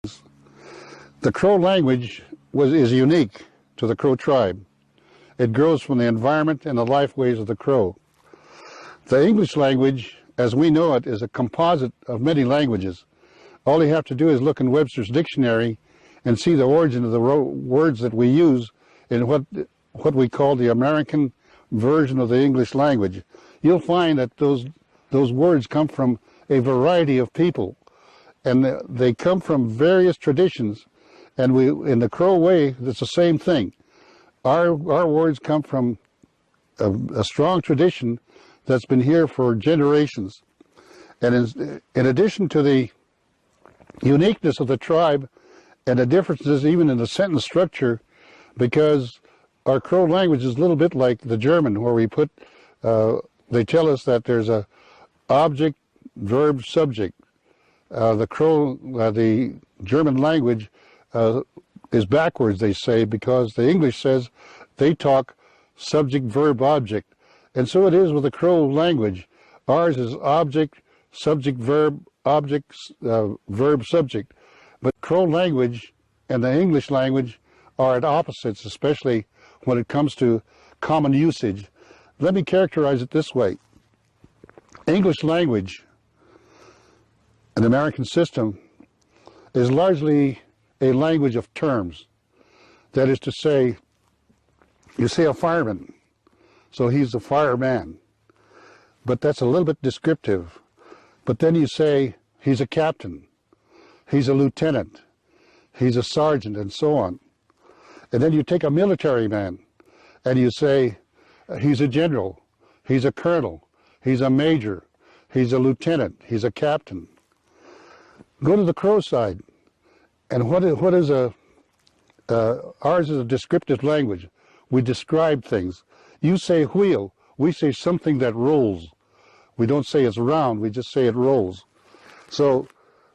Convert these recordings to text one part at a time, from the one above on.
The Crow language is unique to the Crow tribe. It grows from the environment and the life ways of the Crow. The English language, as we know it, is a composite of many languages. All you have to do is look in Webster's dictionary and see the origin of the words that we use in what we call the American version of the English language. You'll find that those words come from a variety of people, and they come from various traditions. And in the Crow way, it's the same thing. Our words come from a strong tradition that's been here for generations. And in addition to the uniqueness of the tribe and the differences even in the sentence structure, because our Crow language is a little bit like the German, where we put, they tell us that there's a object, verb, subject. The German language is backwards, they say, because the English says they talk subject, verb, object. And so it is with the Crow language. Ours is object, subject, verb, object, verb, subject. But Crow language and the English language are at opposites, especially when it comes to common usage. Let me characterize it this way. English language, an American system, is largely a language of terms. That is to say, you say a fireman, so he's a fireman. But that's a little bit descriptive. But then you say he's a captain, he's a lieutenant, he's a sergeant, and so on. And then you take a military man and you say he's a general, he's a colonel, he's a major, he's a lieutenant, he's a captain. Go to the Crow side, and what is ours is a descriptive language. We describe things. You say wheel, we say something that rolls. We don't say it's round, we just say it rolls. So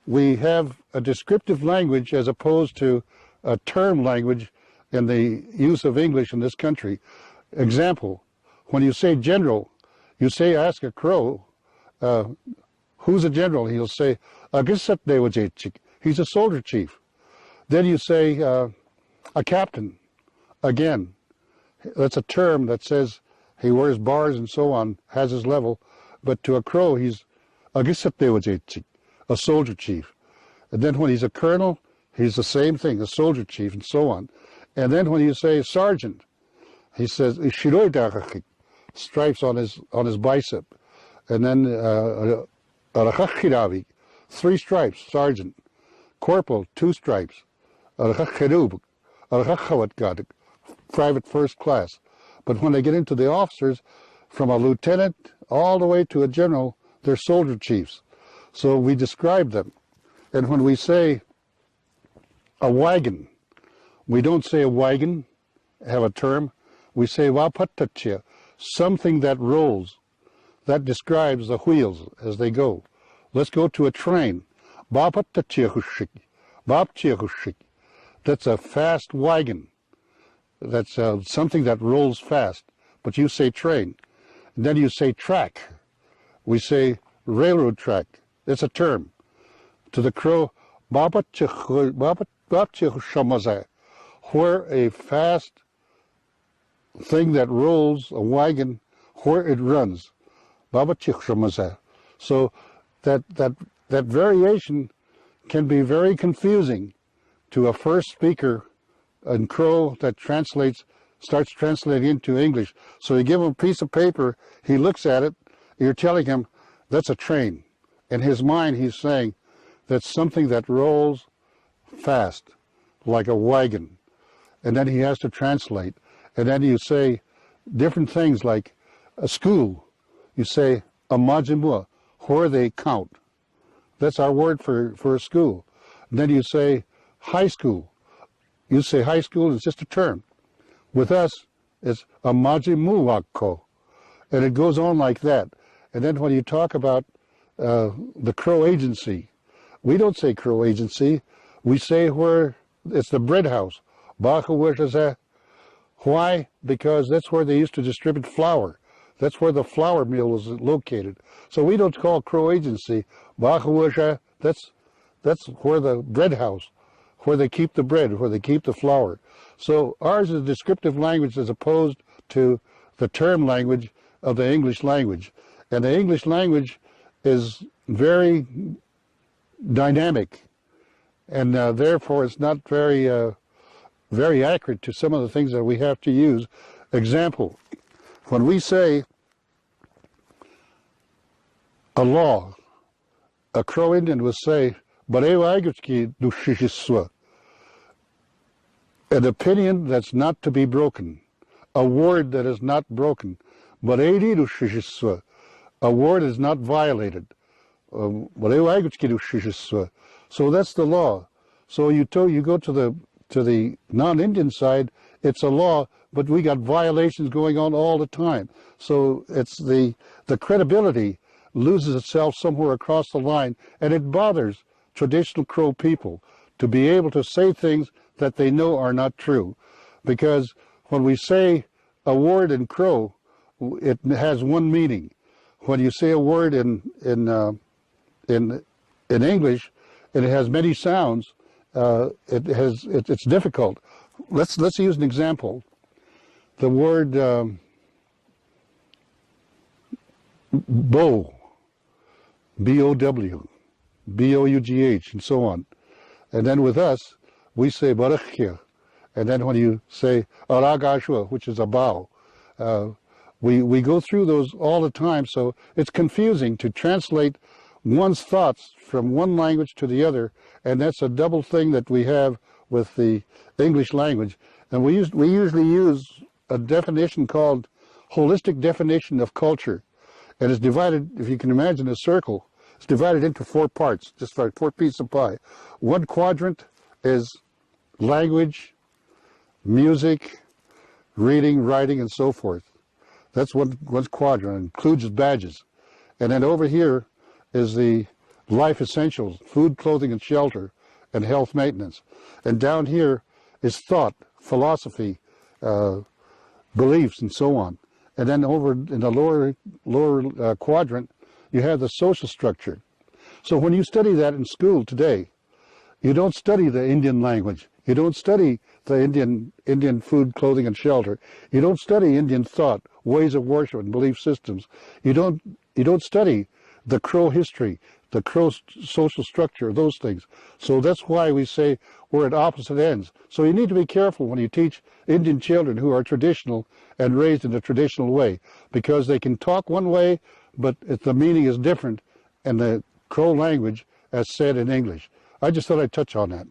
we have a descriptive language as opposed to a term language in the use of English in this country. Example, when you say general, you say, ask a Crow, who's a general? He'll say, he's a soldier chief. Then you say a captain. Again, that's a term that says he wears bars and so on, has his level. But to a Crow, he's a soldier chief. And then when he's a colonel, he's the same thing, a soldier chief, and so on. And then when you say sergeant, he says stripes on his bicep. And then 3 stripes, sergeant. Corporal, 2 stripes. Private first class. But when they get into the officers, from a lieutenant all the way to a general, they're soldier chiefs. So we describe them. And when we say a wagon, we don't say a wagon, have a term. We say wapatachia, something that rolls. That describes the wheels as they go. Let's go to a train. That's a fast wagon. That's something that rolls fast. But you say train. And then you say track. We say railroad track. It's a term. To the Crow, where a fast thing that rolls, a wagon, where it runs. So that variation can be very confusing to a first speaker in Crow that starts translating into English. So you give him a piece of paper, he looks at it, you're telling him that's a train. In his mind, he's saying that's something that rolls fast, like a wagon. And then he has to translate. And then you say different things like a school. You say a majimua, where they count. That's our word for a school. And then you say high school. You say high school, it's just a term. With us, it's a majimuwako. And it goes on like that. And then when you talk about the Crow agency, we don't say Crow agency. We say where it's the bread house. Why? Because that's where they used to distribute flour. That's where the flour mill was located. So we don't call Crow agency. That's That's where the bread house, where they keep the bread, where they keep the flour. So ours is a descriptive language as opposed to the term language of the English language. And the English language is very dynamic, and therefore it's not very accurate to some of the things that we have to use. Example, when we say a law, a Crow Indian will say, an opinion that's not to be broken, a word that is not broken, a word is not violated. So that's the law. So you go to the non-Indian side, it's a law, but we got violations going on all the time. So it's the credibility loses itself somewhere across the line, and it bothers traditional Crow people to be able to say things that they know are not true. Because when we say a word in Crow, it has one meaning. When you say a word in English, and it has many sounds, it's difficult. Let's use an example. The word bow, B-O-W, B-O-U-G-H, and so on. And then with us, we say barakhya. And then when you say aragashwa, which is a bow, we go through those all the time, so it's confusing to translate one's thoughts from one language to the other, and that's a double thing that we have with the English language. And we usually use a definition called holistic definition of culture, and it's divided, if you can imagine a circle, it's divided into 4 parts, just like 4 pieces of pie. One quadrant is language, music, reading, writing, and so forth. That's one quadrant, includes badges. And then over here is the life essentials, food, clothing, and shelter, and health maintenance. And down here is thought, philosophy, beliefs, and so on. And then over in the lower quadrant, you have the social structure. So when you study that in school today, you don't study the Indian language. You don't study the Indian food, clothing, and shelter. You don't study Indian thought, ways of worship, and belief systems. You don't study the Crow history, the Crow social structure, those things. So that's why we say we're at opposite ends. So you need to be careful when you teach Indian children who are traditional and raised in a traditional way, because they can talk one way, but the meaning is different in the Crow language as said in English. I just thought I'd touch on that.